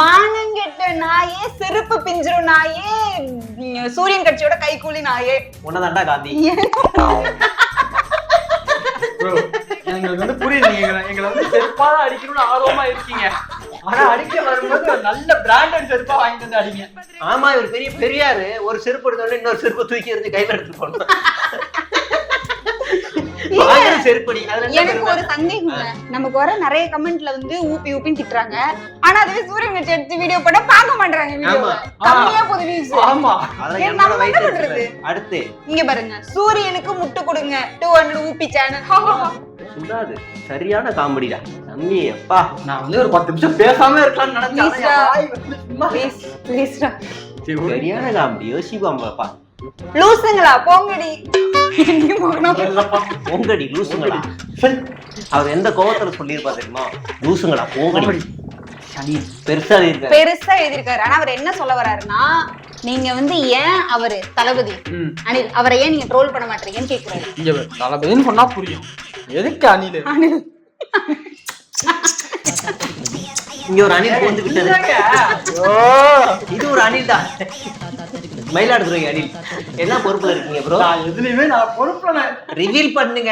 மானங்கெட்ட நாயே, செருப்பு பிஞ்சிரும் நாயே, சூரியன் கட்சியோட கைக்கூலி நாயே. உன்னதாண்டா காந்தி. எங்களுக்கு வந்து புரியுது, எங்களை வந்து செருப்பாதான் அடிக்கணும்னு ஆர்வமா இருக்கீங்க. ஆனா அடிக்க வரும்போது நல்ல பிராண்டட் செருப்பா வாங்கிட்டு வந்து அடிங்க. ஆமா, இவர் பெரிய பெரியாரு. ஒரு செருப்பு எடுத்தோடனே இன்னொரு செருப்பு தூக்கி எறிஞ்சு கையில எடுத்து போடணும். எனக்கு ஒரு சந்தேகம், நமக்கு வர நிறைய கமெண்ட்ல வந்து ஊப்பி ஊப்பின்னு திட்டுறாங்க. ஆனா அதுவே சூரியன் கட்சி எடுத்து வீடியோ போட்டா பார்க்க மாட்டாங்க. வீடியோ கம்மியா போகுது வியூஸ். ஆமா, நம்ம என்ன பண்றது? அடுத்து இங்க பாருங்க, சூரியனுக்கு முட்டு கொடுங்க 200 ஊப்பி சேனல். சுடாது, சரியான காமெடிடா தம்பி. அப்பா, நான் வந்து ஒரு 10 நிமிஷம் பேசாம இருக்கலாம்னு நினைச்சேன். சரியான காமெடி. யோசிப்பாம்பா, லூசுங்களா போங்கடி. போங்கடி லூசுங்களா. அவர் எந்த கோவத்துல சொல்லியிருப்பாரு தெரியுமா? லூசுங்களா போங்கடி. பெருசா எழுதியிருக்காரு. ஆனா அவர் என்ன சொல்ல வர்றாருன்னா, நீங்க வந்து ஏன் அவரு தளபதி அனில் அவரை ஏன் நீங்க ட்ரோல் பண்ண மாட்டீங்கன்னு கேக்குறாரு. இங்க தளபதின்னு சொன்னா புரியும், எதுக்கு அனில்? இங்க ஒரு அணில் போந்து விட்டது. இது ஒரு அணில் தான், மயிலாடுதுறை அணில். என்ன பொறுப்புல இருக்கீங்க ப்ரோ? எதுலயுமே நான் பொறுப்புல. ரிவீல் பண்ணுங்க.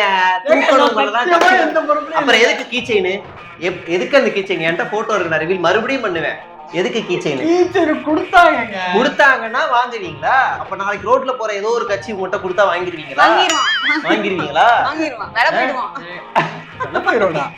அப்புறம் எதுக்கு கீ செயின்? எதுக்கு அந்த கீ செயின்? என்கிட்ட போட்டோ இருக்கு, நான் ரிவீல் மறுபடியும் பண்ணுவேன். எதுக்கு கீ செயின்? கொடுத்தாங்கன்னா வாங்குவீங்களா? அப்ப நாளைக்கு ரோட்ல போற ஏதோ ஒரு கட்சி உங்கள்கிட்ட கொடுத்தா வாங்கிருவீங்களா? வாங்கிருவான். வாங்கிருவீங்களா? வாங்கிருவான், வேலை போயிடுவான்.